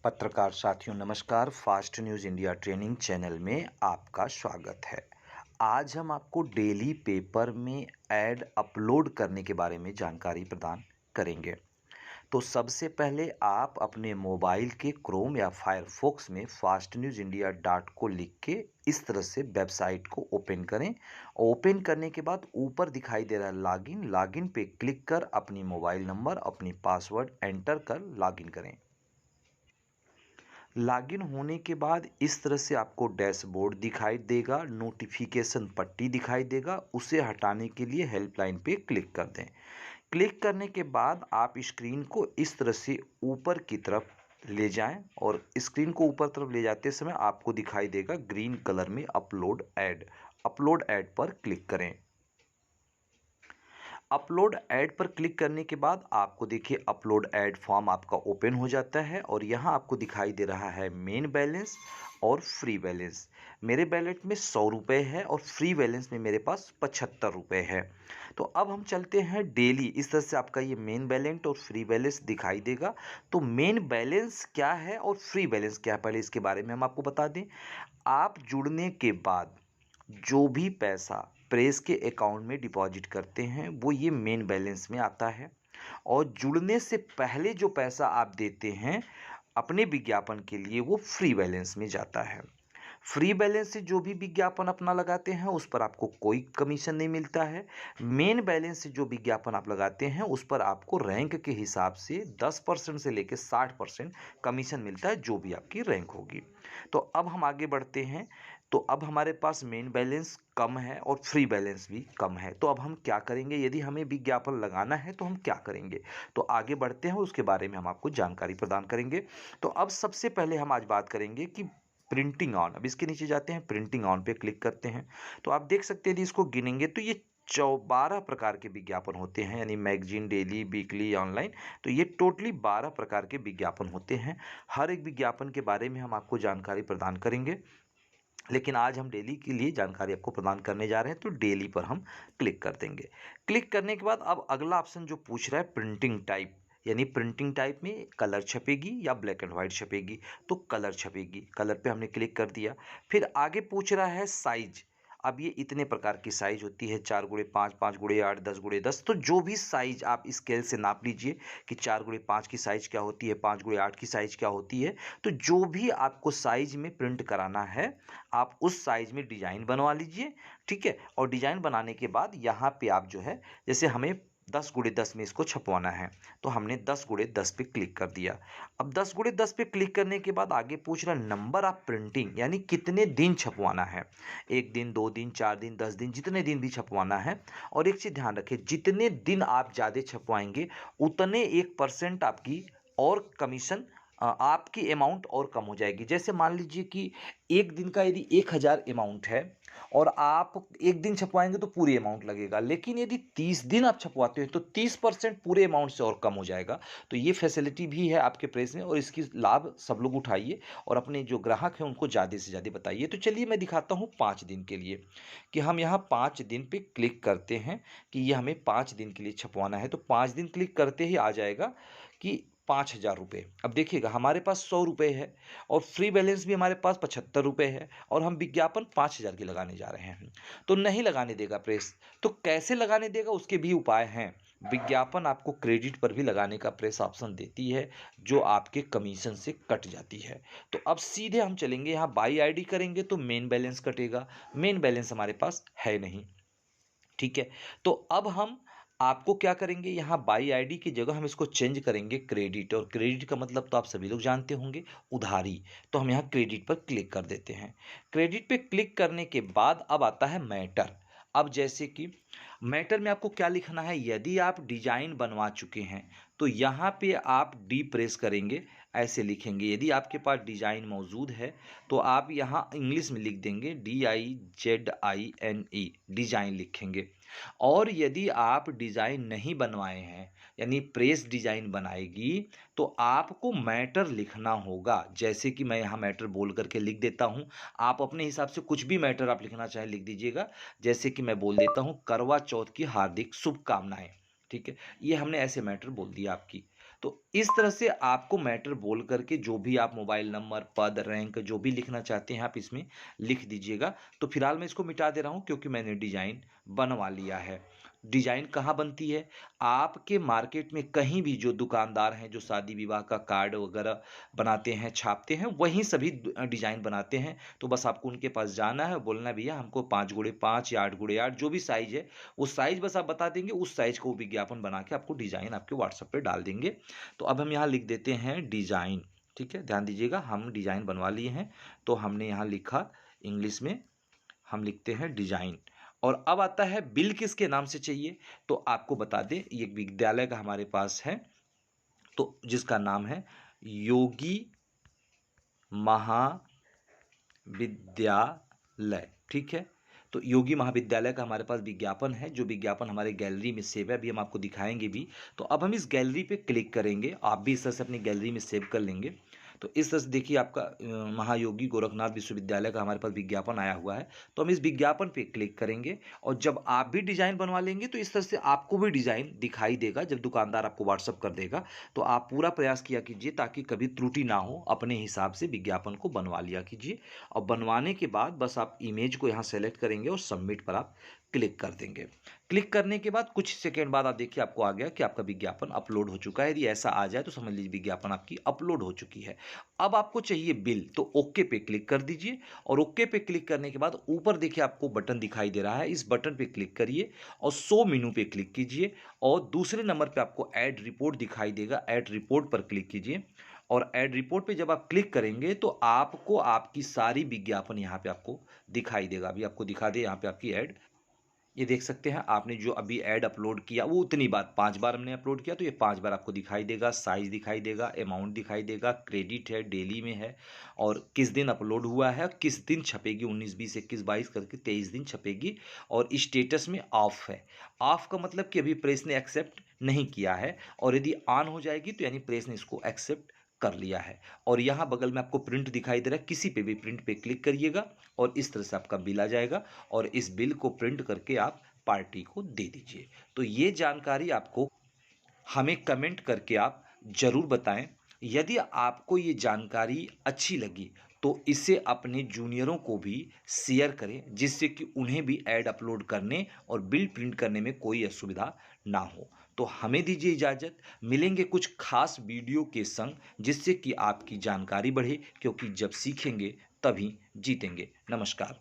पत्रकार साथियों नमस्कार। Fast news India training channel में आपका स्वागत है। आज हम आपको डेली पेपर में ऐड अपलोड करने के बारे में जानकारी प्रदान करेंगे। तो सबसे पहले आप अपने मोबाइल के क्रोम या फायरफॉक्स में फास्ट न्यूज़ इंडिया डॉट को लिख के इस तरह से वेबसाइट को ओपन करें। ओपन करने के बाद ऊपर दिखाई दे रहा है लॉगिन पे क्लिक कर अपनी मोबाइल नंबर अपनी पासवर्ड एंटर कर लॉगिन करें। लॉगिन होने के बाद इस तरह से आपको डैशबोर्ड दिखाई देगा, नोटिफिकेशन पट्टी दिखाई देगा। उसे हटाने के लिए हेल्पलाइन पे क्लिक कर दें। क्लिक करने के बाद आप स्क्रीन को इस तरह से ऊपर की तरफ ले जाएं और स्क्रीन को ऊपर तरफ ले जाते समय आपको दिखाई देगा ग्रीन कलर में अपलोड ऐड पर क्लिक करें। अपलोड ऐड पर क्लिक करने के बाद आपको देखिए अपलोड ऐड फॉर्म आपका ओपन हो जाता है और यहाँ आपको दिखाई दे रहा है मेन बैलेंस और फ्री बैलेंस। मेरे बैलेट में 100 रुपये है और फ्री बैलेंस में मेरे पास 75 रुपये है। तो अब हम चलते हैं डेली। इस तरह से आपका ये मेन बैलेंस और फ्री बैलेंस दिखाई देगा। तो मेन बैलेंस क्या है और फ्री बैलेंस क्या है, पहले इसके बारे में हम आपको बता दें। आप जुड़ने के बाद जो भी पैसा प्रेस के अकाउंट में डिपॉजिट करते हैं वो ये मेन बैलेंस में आता है और जुड़ने से पहले जो पैसा आप देते हैं अपने विज्ञापन के लिए वो फ्री बैलेंस में जाता है। फ्री बैलेंस से जो भी विज्ञापन अपना लगाते हैं उस पर आपको कोई कमीशन नहीं मिलता है। मेन बैलेंस से जो विज्ञापन आप लगाते हैं उस पर आपको रैंक के हिसाब से 10% से लेकर 60% कमीशन मिलता है, जो भी आपकी रैंक होगी। तो अब हम आगे बढ़ते हैं। तो अब हमारे पास मेन बैलेंस कम है और फ्री बैलेंस भी कम है। तो अब हम क्या करेंगे, यदि हमें विज्ञापन लगाना है तो हम क्या करेंगे। तो आगे बढ़ते हैं, उसके बारे में हम आपको जानकारी प्रदान करेंगे। तो अब सबसे पहले हम आज बात करेंगे कि प्रिंटिंग ऑन। अब इसके नीचे जाते हैं, प्रिंटिंग ऑन पे क्लिक करते हैं। तो आप देख सकते हैं यदि इसको गिनेंगे तो ये 12 प्रकार के विज्ञापन होते हैं, यानी मैगजीन, डेली, वीकली, ऑनलाइन। तो ये टोटली 12 प्रकार के विज्ञापन होते हैं। हर एक विज्ञापन के बारे में हम आपको जानकारी प्रदान करेंगे, लेकिन आज हम डेली के लिए जानकारी आपको प्रदान करने जा रहे हैं। तो डेली पर हम क्लिक कर देंगे। क्लिक करने के बाद अब अगला ऑप्शन जो पूछ रहा है प्रिंटिंग टाइप, यानी प्रिंटिंग टाइप में कलर छपेगी या ब्लैक एंड वाइट छपेगी। तो कलर छपेगी, कलर पे हमने क्लिक कर दिया। फिर आगे पूछ रहा है साइज। अब ये इतने प्रकार की साइज होती है, 4x5, 5x8, 10x10। तो जो भी साइज आप स्केल से नाप लीजिए कि 4x5 की साइज क्या होती है, 5x8 की साइज क्या होती है। तो जो भी आपको साइज में प्रिंट कराना है आप उस साइज में डिजाइन बनवा लीजिए, ठीक है। और डिजाइन बनाने के बाद यहाँ पे आप जो है, जैसे हमें 10x10 में इसको छपवाना है तो हमने 10x10 पे क्लिक कर दिया। अब 10x10 पे क्लिक करने के बाद आगे पूछ रहा नंबर ऑफ प्रिंटिंग, यानी कितने दिन छपवाना है। 1 दिन, 2 दिन, 4 दिन, 10 दिन, जितने दिन भी छपवाना है। और एक चीज़ ध्यान रखें, जितने दिन आप ज़्यादा छपवाएंगे उतने 1% आपकी और कमीशन आपकी अमाउंट और कम हो जाएगी। जैसे मान लीजिए कि एक दिन का यदि 1000 अमाउंट है और आप एक दिन छपवाएंगे तो पूरी अमाउंट लगेगा, लेकिन यदि 30 दिन आप छपवाते हैं तो 30% पूरे अमाउंट से और कम हो जाएगा। तो ये फैसिलिटी भी है आपके प्रेस में और इसकी लाभ सब लोग उठाइए और अपने जो ग्राहक हैं उनको ज़्यादा से ज़्यादा बताइए। तो चलिए मैं दिखाता हूँ 5 दिन के लिए कि हम यहाँ 5 दिन पे क्लिक करते हैं कि ये हमें 5 दिन के लिए छपवाना है। तो 5 दिन क्लिक करते ही आ जाएगा कि 5000 रुपये। अब देखिएगा हमारे पास 100 रुपये है और फ्री बैलेंस भी हमारे पास 75 रुपये है और हम विज्ञापन 5000 की लगाने जा रहे हैं। तो नहीं लगाने देगा प्रेस। तो कैसे लगाने देगा उसके भी उपाय हैं। विज्ञापन आपको क्रेडिट पर भी लगाने का प्रेस ऑप्शन देती है, जो आपके कमीशन से कट जाती है। तो अब सीधे हम चलेंगे यहाँ बाई आईडी करेंगे तो मेन बैलेंस कटेगा। मेन बैलेंस हमारे पास है नहीं, ठीक है। तो अब हम आपको क्या करेंगे, यहाँ बाई आईडी की जगह हम इसको चेंज करेंगे क्रेडिट। और क्रेडिट का मतलब तो आप सभी लोग जानते होंगे, उधारी। तो हम यहाँ क्रेडिट पर क्लिक कर देते हैं। क्रेडिट पे क्लिक करने के बाद अब आता है मैटर। अब जैसे कि मैटर में आपको क्या लिखना है, यदि आप डिजाइन बनवा चुके हैं तो यहाँ पे आप डी प्रेस करेंगे, ऐसे लिखेंगे। यदि आपके पास डिजाइन मौजूद है तो आप यहाँ इंग्लिश में लिख देंगे DIZINE, डिजाइन लिखेंगे। और यदि आप डिजाइन नहीं बनवाए हैं, यानी प्रेस डिजाइन बनाएगी, तो आपको मैटर लिखना होगा। जैसे कि मैं यहाँ मैटर बोल करके लिख देता हूँ, आप अपने हिसाब से कुछ भी मैटर आप लिखना चाहे लिख दीजिएगा। जैसे कि मैं बोल देता हूँ करवा चौथ की हार्दिक शुभकामनाएं, ठीक है। ये हमने ऐसे मैटर बोल दिया आपकी। तो इस तरह से आपको मैटर बोल करके जो भी आप मोबाइल नंबर, पद, रैंक जो भी लिखना चाहते हैं आप इसमें लिख दीजिएगा। तो फिलहाल मैं इसको मिटा दे रहा हूँ क्योंकि मैंने डिज़ाइन बनवा लिया है। डिज़ाइन कहाँ बनती है? आपके मार्केट में कहीं भी जो दुकानदार हैं, जो शादी विवाह का कार्ड वगैरह बनाते हैं, छापते हैं, वहीं सभी डिज़ाइन बनाते हैं। तो बस आपको उनके पास जाना है, बोलना है भैया हमको 5x5 या 8x8 जो भी साइज़ है, वो साइज़ बस आप बता देंगे, उस साइज़ का वो विज्ञापन बना के आपको डिज़ाइन आपके व्हाट्सएप पे डाल देंगे। तो अब हम यहाँ लिख देते हैं डिज़ाइन, ठीक है? ध्यान दीजिएगा हम डिज़ाइन बनवा लिए हैं, तो हमने यहाँ लिखा इंग्लिश में हम लिखते हैं डिज़ाइन। और अब आता है बिल किसके नाम से चाहिए? तो आपको बता दें ये एक विद्यालय का हमारे पास है, तो जिसका नाम है योगी महाविद्यालय, ठीक है? तो योगी महाविद्यालय का हमारे पास विज्ञापन है, जो विज्ञापन हमारे गैलरी में सेव है, अभी हम आपको दिखाएँगे भी। तो अब हम इस गैलरी पे क्लिक करेंगे, आप भी इस तरह से अपनी गैलरी में सेव कर लेंगे। तो इस तरह से देखिए आपका महायोगी गोरखनाथ विश्वविद्यालय का हमारे पास विज्ञापन आया हुआ है। तो हम इस विज्ञापन पे क्लिक करेंगे और जब आप भी डिज़ाइन बनवा लेंगे तो इस तरह से आपको भी डिज़ाइन दिखाई देगा जब दुकानदार आपको व्हाट्सएप कर देगा। तो आप पूरा प्रयास किया कीजिए ताकि कभी त्रुटि ना हो, अपने हिसाब से विज्ञापन को बनवा लिया कीजिए। और बनवाने के बाद बस आप इमेज को यहाँ सेलेक्ट करेंगे और सबमिट पर आप क्लिक कर देंगे। क्लिक करने के बाद कुछ सेकंड बाद आप देखिए आपको आ गया कि आपका विज्ञापन अपलोड हो चुका है। यदि ऐसा आ जाए तो समझ लीजिए विज्ञापन आपकी अपलोड हो चुकी है। अब आपको चाहिए बिल, तो ओके पे क्लिक कर दीजिए और ओके पे क्लिक करने के बाद ऊपर देखिए आपको बटन दिखाई दे रहा है, इस बटन पे क्लिक करिए और शो मेनू पे क्लिक कीजिए और दूसरे नंबर पे आपको ऐड रिपोर्ट दिखाई देगा, ऐड रिपोर्ट पर क्लिक कीजिए। और ऐड रिपोर्ट पे जब आप क्लिक करेंगे तो आपको आपकी सारी विज्ञापन यहाँ पे आपको दिखाई देगा। अभी आपको दिखा दे यहाँ पे आपकी ऐड, ये देख सकते हैं आपने जो अभी ऐड अपलोड किया वो उतनी बार 5 बार हमने अपलोड किया तो ये 5 बार आपको दिखाई देगा, साइज़ दिखाई देगा, अमाउंट दिखाई देगा, क्रेडिट है, डेली में है और किस दिन अपलोड हुआ है, किस दिन छपेगी, 19, 20, 21, 22 करके 23 दिन छपेगी और स्टेटस में ऑफ है। ऑफ का मतलब कि अभी प्रेस ने एक्सेप्ट नहीं किया है और यदि ऑन हो जाएगी तो यानी प्रेस ने इसको एक्सेप्ट कर लिया है। और यहाँ बगल में आपको प्रिंट दिखाई दे रहा है, किसी पे भी प्रिंट पे क्लिक करिएगा और इस तरह से आपका बिल आ जाएगा और इस बिल को प्रिंट करके आप पार्टी को दे दीजिए। तो ये जानकारी आपको हमें कमेंट करके आप ज़रूर बताएं। यदि आपको ये जानकारी अच्छी लगी तो इसे अपने जूनियरों को भी शेयर करें जिससे कि उन्हें भी ऐड अपलोड करने और बिल प्रिंट करने में कोई असुविधा ना हो। तो हमें दीजिए इजाज़त, मिलेंगे कुछ खास वीडियो के संग जिससे कि आपकी जानकारी बढ़े, क्योंकि जब सीखेंगे तभी जीतेंगे। नमस्कार।